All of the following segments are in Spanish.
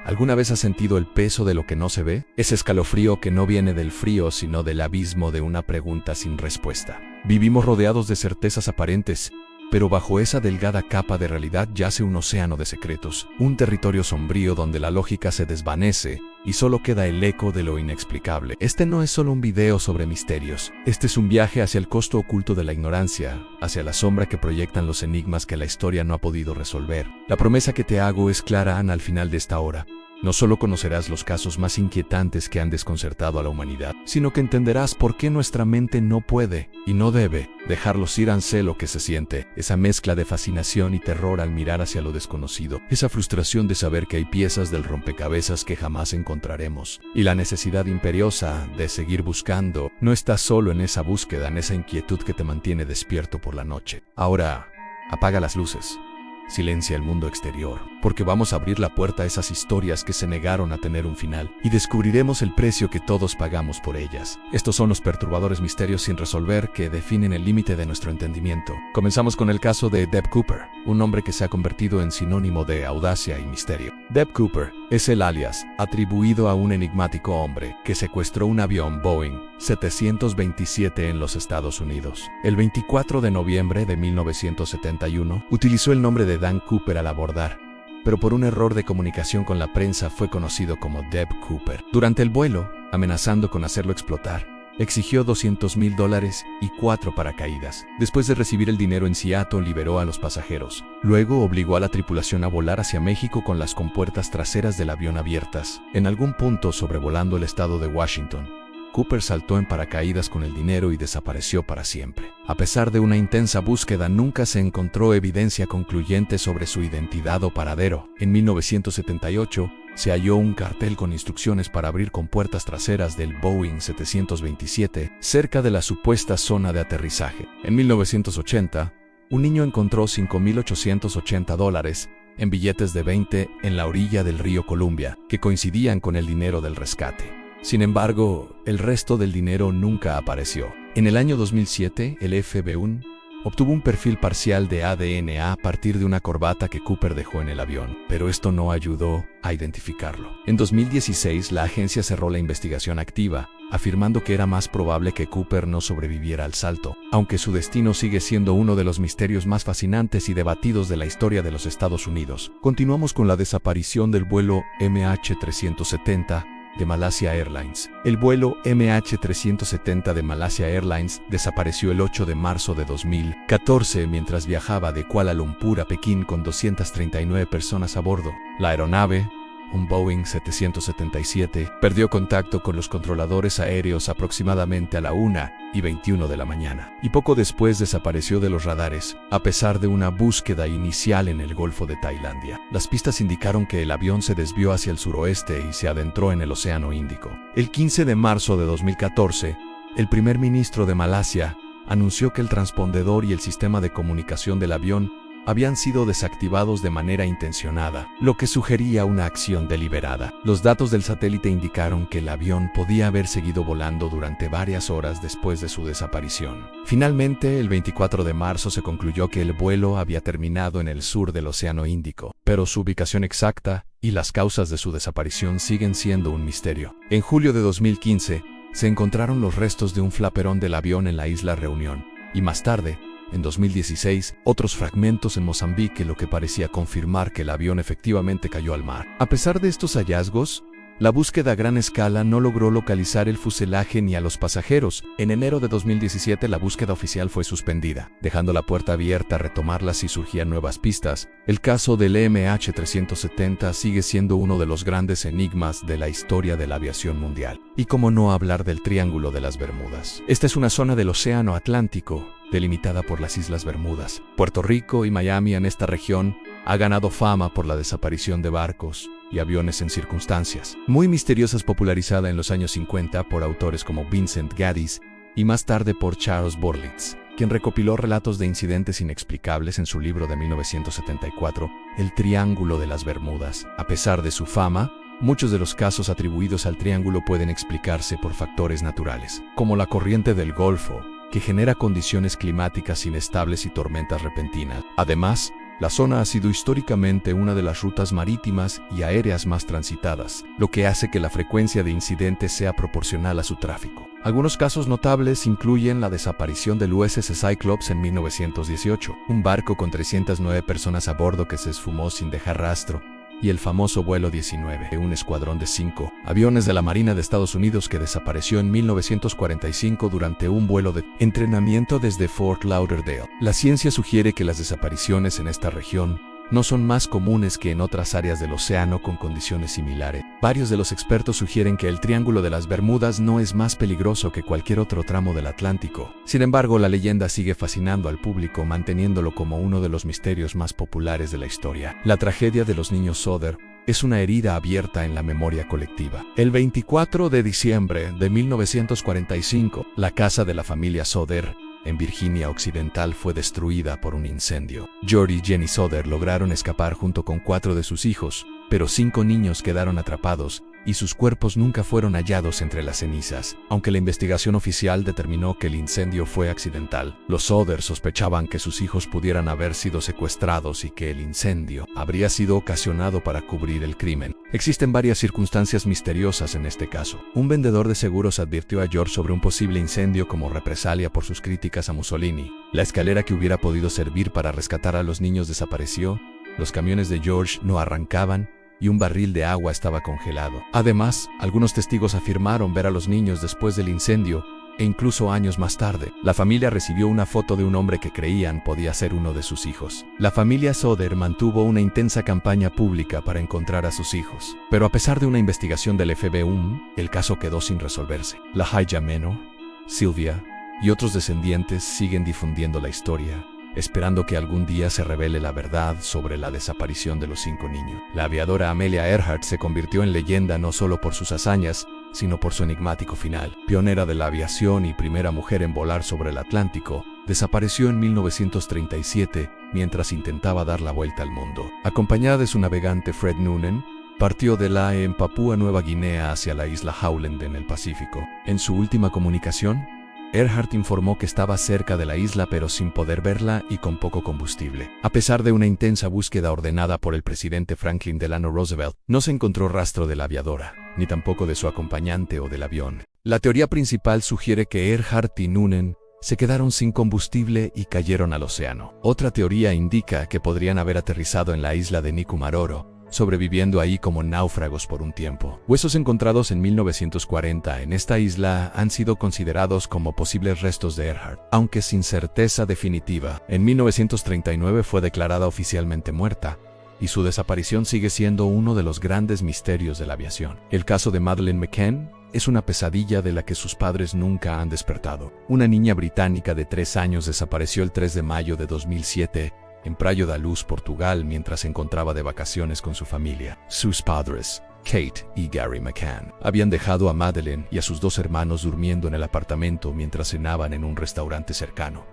¿Alguna vez has sentido el peso de lo que no se ve? Ese escalofrío que no viene del frío, sino del abismo de una pregunta sin respuesta. Vivimos rodeados de certezas aparentes, pero bajo esa delgada capa de realidad yace un océano de secretos, un territorio sombrío donde la lógica se desvanece y solo queda el eco de lo inexplicable. Este no es solo un video sobre misterios, este es un viaje hacia el costo oculto de la ignorancia, hacia la sombra que proyectan los enigmas que la historia no ha podido resolver. La promesa que te hago es clara, Ana, al final de esta hora. No solo conocerás los casos más inquietantes que han desconcertado a la humanidad, sino que entenderás por qué nuestra mente no puede, y no debe, dejarlos ir ante lo que se siente, esa mezcla de fascinación y terror al mirar hacia lo desconocido, esa frustración de saber que hay piezas del rompecabezas que jamás encontraremos, y la necesidad imperiosa de seguir buscando. No estás solo en esa búsqueda, en esa inquietud que te mantiene despierto por la noche. Ahora, apaga las luces. Silencia el mundo exterior, porque vamos a abrir la puerta a esas historias que se negaron a tener un final, y descubriremos el precio que todos pagamos por ellas. Estos son los perturbadores misterios sin resolver que definen el límite de nuestro entendimiento. Comenzamos con el caso de Deb Cooper, un hombre que se ha convertido en sinónimo de audacia y misterio. Deb Cooper es el alias atribuido a un enigmático hombre que secuestró un avión Boeing 727 en los Estados Unidos. El 24 de noviembre de 1971, utilizó el nombre de Dan Cooper al abordar, pero por un error de comunicación con la prensa fue conocido como Deb Cooper. Durante el vuelo, amenazando con hacerlo explotar, exigió $200,000 y 4 paracaídas. Después de recibir el dinero en Seattle, liberó a los pasajeros. Luego obligó a la tripulación a volar hacia México con las compuertas traseras del avión abiertas. En algún punto, sobrevolando el estado de Washington, Cooper saltó en paracaídas con el dinero y desapareció para siempre. A pesar de una intensa búsqueda, nunca se encontró evidencia concluyente sobre su identidad o paradero. En 1978, se halló un cartel con instrucciones para abrir compuertas traseras del Boeing 727 cerca de la supuesta zona de aterrizaje. En 1980, un niño encontró $5,880 en billetes de 20 en la orilla del río Columbia, que coincidían con el dinero del rescate. Sin embargo, el resto del dinero nunca apareció. En el año 2007, el FBI obtuvo un perfil parcial de ADN a partir de una corbata que Cooper dejó en el avión, pero esto no ayudó a identificarlo. En 2016, la agencia cerró la investigación activa, afirmando que era más probable que Cooper no sobreviviera al salto, aunque su destino sigue siendo uno de los misterios más fascinantes y debatidos de la historia de los Estados Unidos. Continuamos con la desaparición del vuelo MH370 de Malaysia Airlines. El vuelo MH370 de Malaysia Airlines desapareció el 8 de marzo de 2014 mientras viajaba de Kuala Lumpur a Pekín con 239 personas a bordo. La aeronave, un Boeing 777, perdió contacto con los controladores aéreos aproximadamente a la 1:21 de la mañana, y poco después desapareció de los radares, a pesar de una búsqueda inicial en el Golfo de Tailandia. Las pistas indicaron que el avión se desvió hacia el suroeste y se adentró en el Océano Índico. El 15 de marzo de 2014, el primer ministro de Malasia anunció que el transpondedor y el sistema de comunicación del avión habían sido desactivados de manera intencionada, lo que sugería una acción deliberada. Los datos del satélite indicaron que el avión podía haber seguido volando durante varias horas después de su desaparición. Finalmente, el 24 de marzo se concluyó que el vuelo había terminado en el sur del Océano Índico, pero su ubicación exacta y las causas de su desaparición siguen siendo un misterio. En julio de 2015, se encontraron los restos de un flaperón del avión en la isla Reunión, y más tarde, en 2016, otros fragmentos en Mozambique, lo que parecía confirmar que el avión efectivamente cayó al mar. A pesar de estos hallazgos, la búsqueda a gran escala no logró localizar el fuselaje ni a los pasajeros. En enero de 2017, la búsqueda oficial fue suspendida, dejando la puerta abierta a retomarla si surgían nuevas pistas. El caso del MH370 sigue siendo uno de los grandes enigmas de la historia de la aviación mundial. Y cómo no hablar del Triángulo de las Bermudas. Esta es una zona del Océano Atlántico, delimitada por las Islas Bermudas. Puerto Rico y Miami en esta región ha ganado fama por la desaparición de barcos y aviones en circunstancias muy misteriosas, popularizada en los años 50 por autores como Vincent Gaddis y más tarde por Charles Berlitz, quien recopiló relatos de incidentes inexplicables en su libro de 1974, El Triángulo de las Bermudas. A pesar de su fama, muchos de los casos atribuidos al triángulo pueden explicarse por factores naturales, como la corriente del Golfo, que genera condiciones climáticas inestables y tormentas repentinas. Además, La zona ha sido históricamente una de las rutas marítimas y aéreas más transitadas, lo que hace que la frecuencia de incidentes sea proporcional a su tráfico. Algunos casos notables incluyen la desaparición del USS Cyclops en 1918, un barco con 309 personas a bordo que se esfumó sin dejar rastro, y el famoso vuelo 19, un escuadrón de 5 aviones de la Marina de Estados Unidos que desapareció en 1945 durante un vuelo de entrenamiento desde Fort Lauderdale. La ciencia sugiere que las desapariciones en esta región no son más comunes que en otras áreas del océano con condiciones similares. Varios de los expertos sugieren que el Triángulo de las Bermudas no es más peligroso que cualquier otro tramo del Atlántico. Sin embargo, la leyenda sigue fascinando al público, manteniéndolo como uno de los misterios más populares de la historia. La tragedia de los niños Sodder es una herida abierta en la memoria colectiva. El 24 de diciembre de 1945, la casa de la familia Sodder en Virginia Occidental fue destruida por un incendio. George y Jenny Sodder lograron escapar junto con 4 de sus hijos, pero 5 niños quedaron atrapados y sus cuerpos nunca fueron hallados entre las cenizas. Aunque la investigación oficial determinó que el incendio fue accidental, los Sodder sospechaban que sus hijos pudieran haber sido secuestrados y que el incendio habría sido ocasionado para cubrir el crimen. Existen varias circunstancias misteriosas en este caso. Un vendedor de seguros advirtió a George sobre un posible incendio como represalia por sus críticas a Mussolini. La escalera que hubiera podido servir para rescatar a los niños desapareció, los camiones de George no arrancaban, y un barril de agua estaba congelado. Además, algunos testigos afirmaron ver a los niños después del incendio e incluso años más tarde. La familia recibió una foto de un hombre que creían podía ser uno de sus hijos. La familia Sodder mantuvo una intensa campaña pública para encontrar a sus hijos, pero a pesar de una investigación del FBI, el caso quedó sin resolverse. La Haya Menor, Sylvia y otros descendientes siguen difundiendo la historia, esperando que algún día se revele la verdad sobre la desaparición de los 5 niños. La aviadora Amelia Earhart se convirtió en leyenda no solo por sus hazañas, sino por su enigmático final. Pionera de la aviación y primera mujer en volar sobre el Atlántico, desapareció en 1937 mientras intentaba dar la vuelta al mundo. Acompañada de su navegante Fred Noonan, partió de Lae en Papúa Nueva Guinea hacia la isla Howland en el Pacífico. En su última comunicación, Earhart informó que estaba cerca de la isla pero sin poder verla y con poco combustible. A pesar de una intensa búsqueda ordenada por el presidente Franklin Delano Roosevelt, no se encontró rastro de la aviadora, ni tampoco de su acompañante o del avión. La teoría principal sugiere que Earhart y Noonan se quedaron sin combustible y cayeron al océano. Otra teoría indica que podrían haber aterrizado en la isla de Nikumaroro, sobreviviendo ahí como náufragos por un tiempo. Huesos encontrados en 1940 en esta isla han sido considerados como posibles restos de Earhart, aunque sin certeza definitiva. En 1939 fue declarada oficialmente muerta, y su desaparición sigue siendo uno de los grandes misterios de la aviación. El caso de Madeleine McCann es una pesadilla de la que sus padres nunca han despertado. Una niña británica de 3 años desapareció el 3 de mayo de 2007 en Praia da Luz, Portugal, mientras se encontraba de vacaciones con su familia. Sus padres, Kate y Gary McCann, habían dejado a Madeleine y a sus 2 hermanos durmiendo en el apartamento mientras cenaban en un restaurante cercano.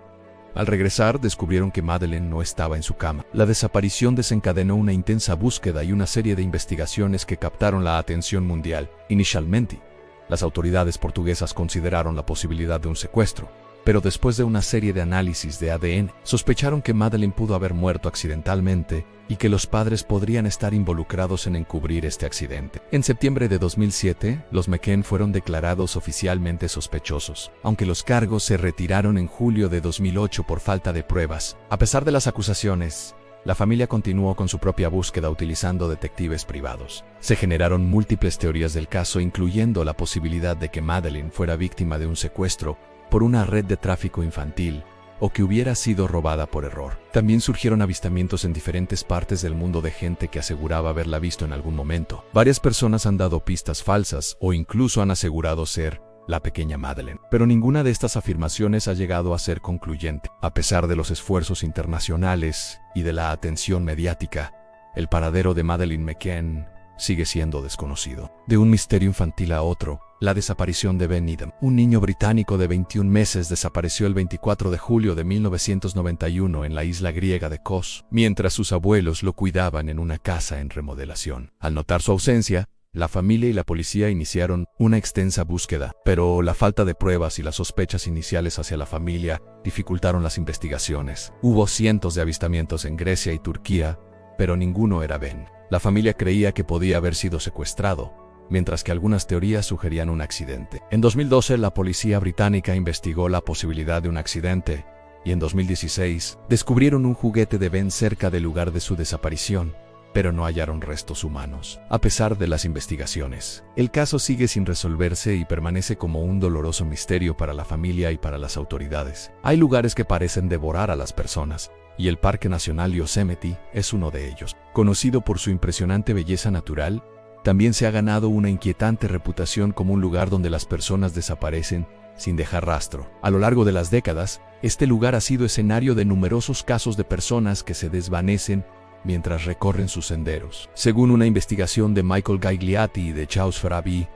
Al regresar, descubrieron que Madeleine no estaba en su cama. La desaparición desencadenó una intensa búsqueda y una serie de investigaciones que captaron la atención mundial. Inicialmente, las autoridades portuguesas consideraron la posibilidad de un secuestro, pero después de una serie de análisis de ADN, sospecharon que Madeleine pudo haber muerto accidentalmente y que los padres podrían estar involucrados en encubrir este accidente. En septiembre de 2007, los McCann fueron declarados oficialmente sospechosos, aunque los cargos se retiraron en julio de 2008 por falta de pruebas. A pesar de las acusaciones, la familia continuó con su propia búsqueda utilizando detectives privados. Se generaron múltiples teorías del caso, incluyendo la posibilidad de que Madeleine fuera víctima de un secuestro por una red de tráfico infantil, o que hubiera sido robada por error. También surgieron avistamientos en diferentes partes del mundo de gente que aseguraba haberla visto en algún momento. Varias personas han dado pistas falsas o incluso han asegurado ser la pequeña Madeleine, pero ninguna de estas afirmaciones ha llegado a ser concluyente. A pesar de los esfuerzos internacionales y de la atención mediática, el paradero de Madeleine McCann sigue siendo desconocido. De un misterio infantil a otro, la desaparición de Ben Needham, un niño británico de 21 meses, desapareció el 24 de julio de 1991 en la isla griega de Kos, mientras sus abuelos lo cuidaban en una casa en remodelación. Al notar su ausencia, La familia y la policía iniciaron una extensa búsqueda, pero la falta de pruebas y las sospechas iniciales hacia la familia dificultaron las investigaciones. Hubo cientos de avistamientos en Grecia y Turquía, pero ninguno era Ben. La familia creía que podía haber sido secuestrado, mientras que algunas teorías sugerían un accidente. En 2012, la policía británica investigó la posibilidad de un accidente, y en 2016 descubrieron un juguete de Ben cerca del lugar de su desaparición, pero no hallaron restos humanos. A pesar de las investigaciones, el caso sigue sin resolverse y permanece como un doloroso misterio para la familia y para las autoridades. Hay lugares que parecen devorar a las personas, y el Parque Nacional Yosemite es uno de ellos. Conocido por su impresionante belleza natural, también se ha ganado una inquietante reputación como un lugar donde las personas desaparecen sin dejar rastro. A lo largo de las décadas, este lugar ha sido escenario de numerosos casos de personas que se desvanecen mientras recorren sus senderos. Según una investigación de Michael Gagliati y de Charles Farabi,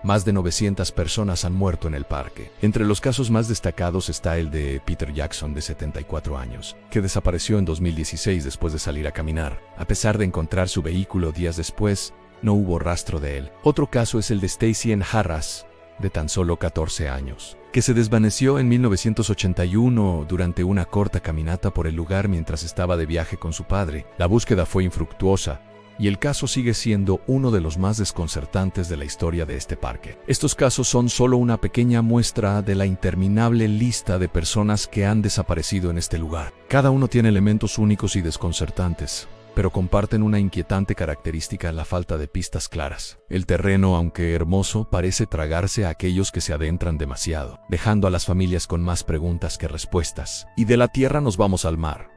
más de 900 personas han muerto en el parque. Entre los casos más destacados está el de Peter Jackson, de 74 años, que desapareció en 2016 después de salir a caminar. A pesar de encontrar su vehículo días después, no hubo rastro de él. Otro caso es el de Stacy N. Harras, de tan solo 14 años, que se desvaneció en 1981 durante una corta caminata por el lugar mientras estaba de viaje con su padre. La búsqueda fue infructuosa, y el caso sigue siendo uno de los más desconcertantes de la historia de este parque. Estos casos son solo una pequeña muestra de la interminable lista de personas que han desaparecido en este lugar. Cada uno tiene elementos únicos y desconcertantes, pero comparten una inquietante característica: la falta de pistas claras. El terreno, aunque hermoso, parece tragarse a aquellos que se adentran demasiado, dejando a las familias con más preguntas que respuestas. Y de la tierra nos vamos al mar,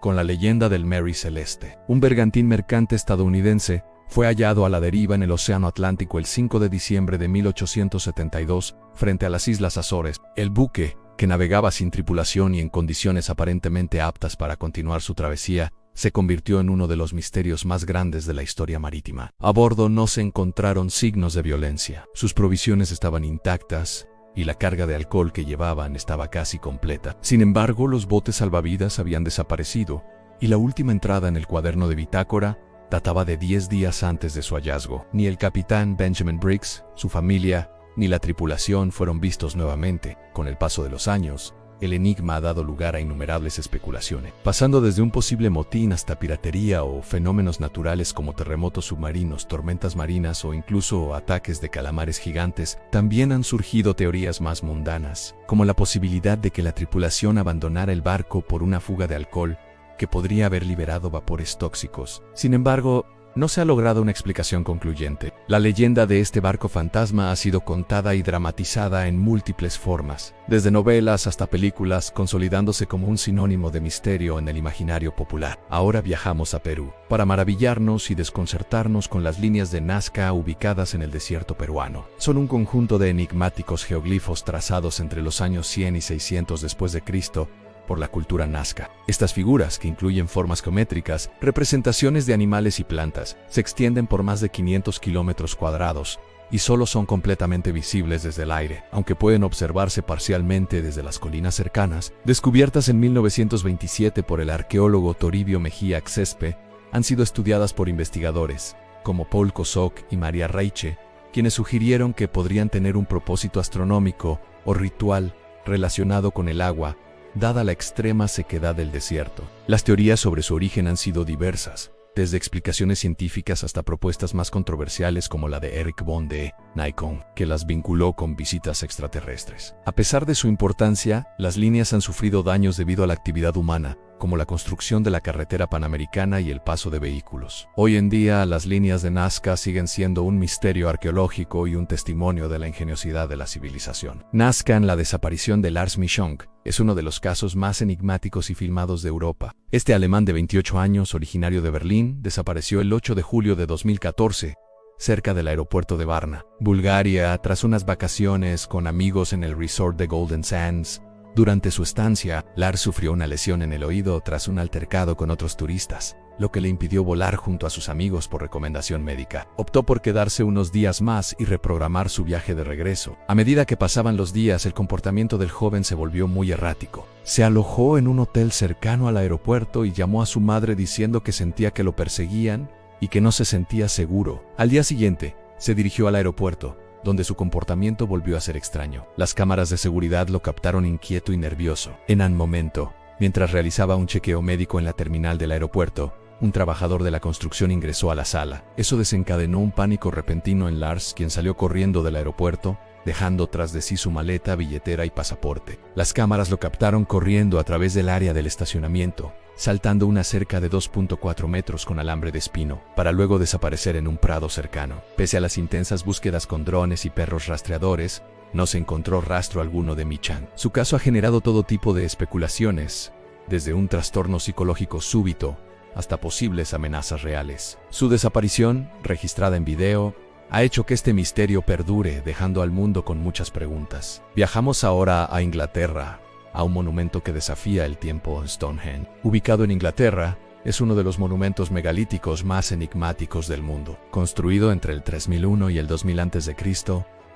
con la leyenda del Mary Celeste. Un bergantín mercante estadounidense fue hallado a la deriva en el Océano Atlántico el 5 de diciembre de 1872, frente a las Islas Azores. El buque, que navegaba sin tripulación y en condiciones aparentemente aptas para continuar su travesía, se convirtió en uno de los misterios más grandes de la historia marítima. A bordo no se encontraron signos de violencia. Sus provisiones estaban intactas y la carga de alcohol que llevaban estaba casi completa. Sin embargo, los botes salvavidas habían desaparecido, y la última entrada en el cuaderno de bitácora databa de 10 días antes de su hallazgo. Ni el capitán Benjamin Briggs, su familia, ni la tripulación fueron vistos nuevamente. Con el paso de los años, el enigma ha dado lugar a innumerables especulaciones, pasando desde un posible motín hasta piratería o fenómenos naturales como terremotos submarinos, tormentas marinas o incluso ataques de calamares gigantes. También han surgido teorías más mundanas, como la posibilidad de que la tripulación abandonara el barco por una fuga de alcohol que podría haber liberado vapores tóxicos. Sin embargo, no se ha logrado una explicación concluyente. La leyenda de este barco fantasma ha sido contada y dramatizada en múltiples formas, desde novelas hasta películas, consolidándose como un sinónimo de misterio en el imaginario popular. Ahora viajamos a Perú, para maravillarnos y desconcertarnos con las líneas de Nazca ubicadas en el desierto peruano. Son un conjunto de enigmáticos geoglifos trazados entre los años 100 y 600 después de Cristo, por la cultura nazca. Estas figuras, que incluyen formas geométricas, representaciones de animales y plantas, se extienden por más de 500 kilómetros cuadrados y solo son completamente visibles desde el aire, aunque pueden observarse parcialmente desde las colinas cercanas. Descubiertas en 1927 por el arqueólogo Toribio Mejía Xespe, han sido estudiadas por investigadores como Paul Kosok y María Reiche, quienes sugirieron que podrían tener un propósito astronómico o ritual relacionado con el agua, dada la extrema sequedad del desierto. Las teorías sobre su origen han sido diversas, desde explicaciones científicas hasta propuestas más controversiales como la de Eric von de Nikon, que las vinculó con visitas extraterrestres. A pesar de su importancia, las líneas han sufrido daños debido a la actividad humana, como la construcción de la carretera panamericana y el paso de vehículos. Hoy en día, las líneas de Nazca siguen siendo un misterio arqueológico y un testimonio de la ingeniosidad de la civilización. Nazca, en la desaparición de Lars Michonk, es uno de los casos más enigmáticos y filmados de Europa. Este alemán de 28 años, originario de Berlín, desapareció el 8 de julio de 2014, cerca del aeropuerto de Varna, Bulgaria, tras unas vacaciones con amigos en el resort de Golden Sands. Durante su estancia, Lars sufrió una lesión en el oído tras un altercado con otros turistas, lo que le impidió volar junto a sus amigos por recomendación médica. Optó por quedarse unos días más y reprogramar su viaje de regreso. A medida que pasaban los días, el comportamiento del joven se volvió muy errático. Se alojó en un hotel cercano al aeropuerto y llamó a su madre diciendo que sentía que lo perseguían y que no se sentía seguro. Al día siguiente, Se dirigió al aeropuerto, donde su comportamiento volvió a ser extraño. Las cámaras de seguridad lo captaron inquieto y nervioso. En un momento, mientras realizaba un chequeo médico en la terminal del aeropuerto, un trabajador de la construcción ingresó a la sala. Eso desencadenó un pánico repentino en Lars, quien salió corriendo del aeropuerto, dejando tras de sí su maleta, billetera y pasaporte. Las cámaras lo captaron corriendo a través del área del estacionamiento, saltando una cerca de 2.4 metros con alambre de espino, para luego desaparecer en un prado cercano. Pese a las intensas búsquedas con drones y perros rastreadores, no se encontró rastro alguno de Mi-chan. Su caso ha generado todo tipo de especulaciones, desde un trastorno psicológico súbito hasta posibles amenazas reales. Su desaparición, registrada en video, ha hecho que este misterio perdure, dejando al mundo con muchas preguntas. Viajamos ahora a Inglaterra, a un monumento que desafía el tiempo, Stonehenge. Ubicado en Inglaterra, es uno de los monumentos megalíticos más enigmáticos del mundo. Construido entre el 3001 y el 2000 a.C.,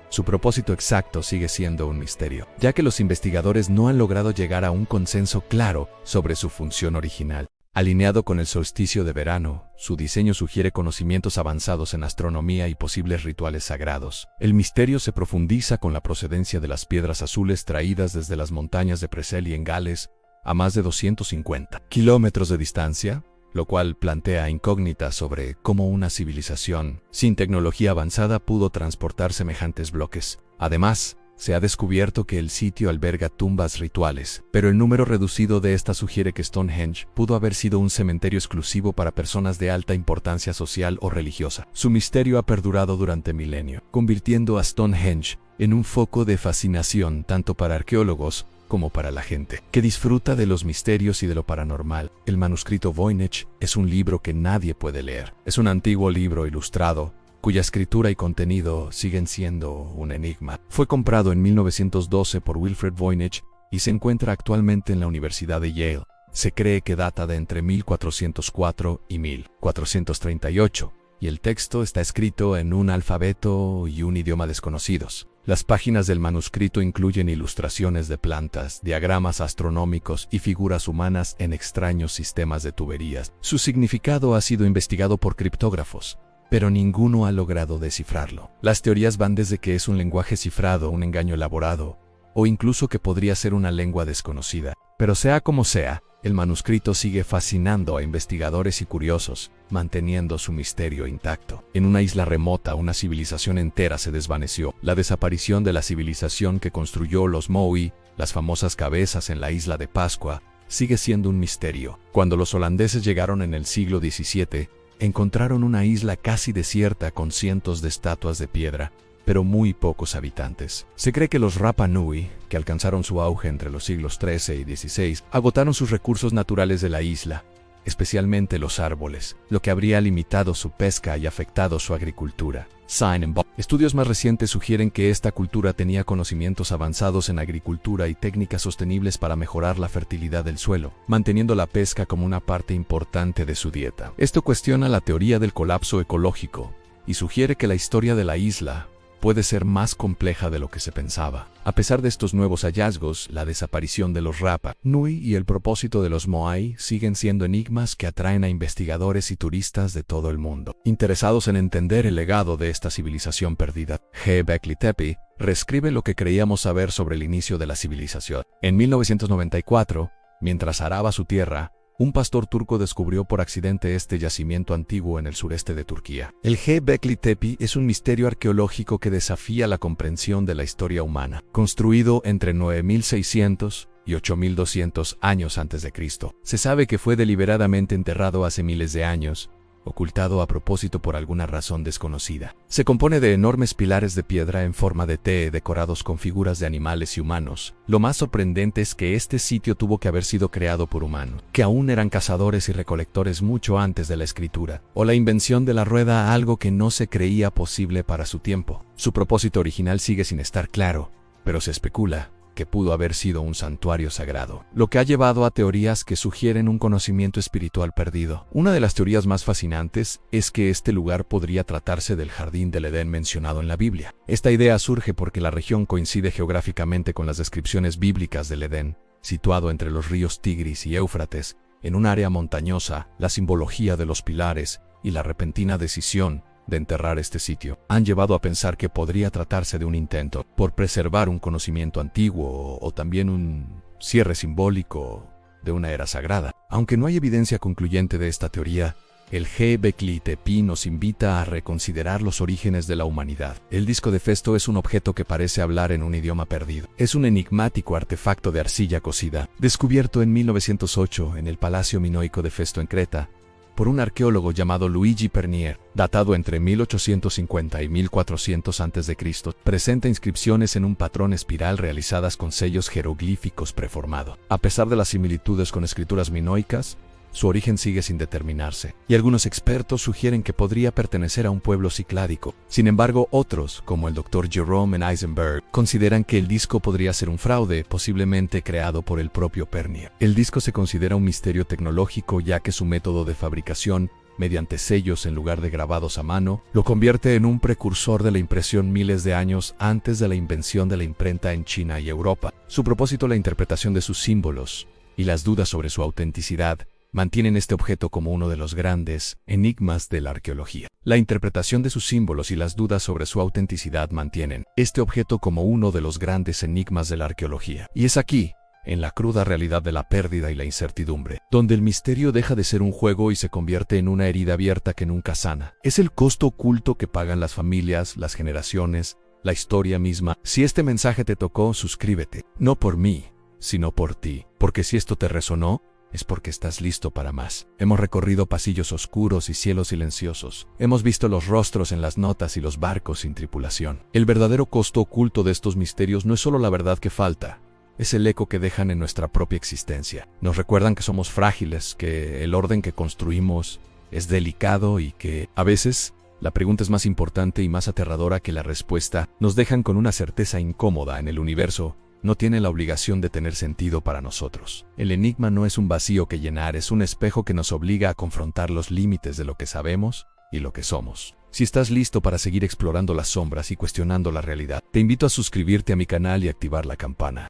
su propósito exacto sigue siendo un misterio, ya que los investigadores no han logrado llegar a un consenso claro sobre su función original. Alineado con el solsticio de verano, su diseño sugiere conocimientos avanzados en astronomía y posibles rituales sagrados. El misterio se profundiza con la procedencia de las piedras azules traídas desde las montañas de Preseli en Gales, a más de 250 kilómetros de distancia, lo cual plantea incógnitas sobre cómo una civilización sin tecnología avanzada pudo transportar semejantes bloques. Además, se ha descubierto que el sitio alberga tumbas rituales, pero el número reducido de estas sugiere que Stonehenge pudo haber sido un cementerio exclusivo para personas de alta importancia social o religiosa. Su misterio ha perdurado durante milenios, convirtiendo a Stonehenge en un foco de fascinación tanto para arqueólogos como para la gente que disfruta de los misterios y de lo paranormal. El manuscrito Voynich es un libro que nadie puede leer. Es un antiguo libro ilustrado, cuya escritura y contenido siguen siendo un enigma. Fue comprado en 1912 por Wilfred Voynich y se encuentra actualmente en la Universidad de Yale. Se cree que data de entre 1404 y 1438, y el texto está escrito en un alfabeto y un idioma desconocidos. Las páginas del manuscrito incluyen ilustraciones de plantas, diagramas astronómicos y figuras humanas en extraños sistemas de tuberías. Su significado ha sido investigado por criptógrafos, pero ninguno ha logrado descifrarlo. Las teorías van desde que es un lenguaje cifrado, un engaño elaborado, o incluso que podría ser una lengua desconocida. Pero sea como sea, el manuscrito sigue fascinando a investigadores y curiosos, manteniendo su misterio intacto. En una isla remota, una civilización entera se desvaneció. La desaparición de la civilización que construyó los Moai, las famosas cabezas en la isla de Pascua, sigue siendo un misterio. Cuando los holandeses llegaron en el siglo XVII, encontraron una isla casi desierta con cientos de estatuas de piedra, pero muy pocos habitantes. Se cree que los Rapa Nui, que alcanzaron su auge entre los siglos XIII y XVI, agotaron sus recursos naturales de la isla, especialmente los árboles, lo que habría limitado su pesca y afectado su agricultura. Estudios más recientes sugieren que esta cultura tenía conocimientos avanzados en agricultura y técnicas sostenibles para mejorar la fertilidad del suelo, manteniendo la pesca como una parte importante de su dieta. Esto cuestiona la teoría del colapso ecológico y sugiere que la historia de la isla puede ser más compleja de lo que se pensaba. A pesar de estos nuevos hallazgos, la desaparición de los Rapa Nui y el propósito de los Moai siguen siendo enigmas que atraen a investigadores y turistas de todo el mundo, interesados en entender el legado de esta civilización perdida. Göbekli Tepe reescribe lo que creíamos saber sobre el inicio de la civilización. En 1994, mientras araba su tierra, un pastor turco descubrió por accidente este yacimiento antiguo en el sureste de Turquía. El Göbekli Tepe es un misterio arqueológico que desafía la comprensión de la historia humana. Construido entre 9600 y 8200 años antes de Cristo, se sabe que fue deliberadamente enterrado hace miles de años, ocultado a propósito por alguna razón desconocida. Se compone de enormes pilares de piedra en forma de T decorados con figuras de animales y humanos. Lo más sorprendente es que este sitio tuvo que haber sido creado por humanos, que aún eran cazadores y recolectores mucho antes de la escritura, o la invención de la rueda, algo que no se creía posible para su tiempo. Su propósito original sigue sin estar claro, pero se especula que pudo haber sido un santuario sagrado, lo que ha llevado a teorías que sugieren un conocimiento espiritual perdido. Una de las teorías más fascinantes es que este lugar podría tratarse del jardín del Edén mencionado en la Biblia. Esta idea surge porque la región coincide geográficamente con las descripciones bíblicas del Edén, situado entre los ríos Tigris y Éufrates, en un área montañosa. La simbología de los pilares y la repentina decisión de enterrar este sitio han llevado a pensar que podría tratarse de un intento por preservar un conocimiento antiguo o también un cierre simbólico de una era sagrada. Aunque no hay evidencia concluyente de esta teoría, el Göbekli Tepe nos invita a reconsiderar los orígenes de la humanidad. El disco de Festo es un objeto que parece hablar en un idioma perdido. Es un enigmático artefacto de arcilla cocida, descubierto en 1908 en el Palacio Minoico de Festo en Creta, por un arqueólogo llamado Luigi Pernier, datado entre 1850 y 1400 a.C., presenta inscripciones en un patrón espiral realizadas con sellos jeroglíficos preformados. A pesar de las similitudes con escrituras minoicas, su origen sigue sin determinarse, y algunos expertos sugieren que podría pertenecer a un pueblo cicládico. Sin embargo, otros, como el Dr. Jerome Eisenberg, consideran que el disco podría ser un fraude, posiblemente creado por el propio Pernier. El disco se considera un misterio tecnológico, ya que su método de fabricación, mediante sellos en lugar de grabados a mano, lo convierte en un precursor de la impresión miles de años antes de la invención de la imprenta en China y Europa. Su propósito, la interpretación de sus símbolos, y las dudas sobre su autenticidad, mantienen este objeto como uno de los grandes enigmas de la arqueología. La interpretación de sus símbolos y las dudas sobre su autenticidad mantienen este objeto como uno de los grandes enigmas de la arqueología. Y es aquí, en la cruda realidad de la pérdida y la incertidumbre, donde el misterio deja de ser un juego y se convierte en una herida abierta que nunca sana. Es el costo oculto que pagan las familias, las generaciones, la historia misma. Si este mensaje te tocó, suscríbete. No por mí, sino por ti. Porque si esto te resonó, es porque estás listo para más. Hemos recorrido pasillos oscuros y cielos silenciosos. Hemos visto los rostros en las notas y los barcos sin tripulación. El verdadero costo oculto de estos misterios no es solo la verdad que falta, es el eco que dejan en nuestra propia existencia. Nos recuerdan que somos frágiles, que el orden que construimos es delicado y que, a veces, la pregunta es más importante y más aterradora que la respuesta. Nos dejan con una certeza incómoda en el universo. No tiene la obligación de tener sentido para nosotros. El enigma no es un vacío que llenar, es un espejo que nos obliga a confrontar los límites de lo que sabemos y lo que somos. Si estás listo para seguir explorando las sombras y cuestionando la realidad, te invito a suscribirte a mi canal y activar la campana.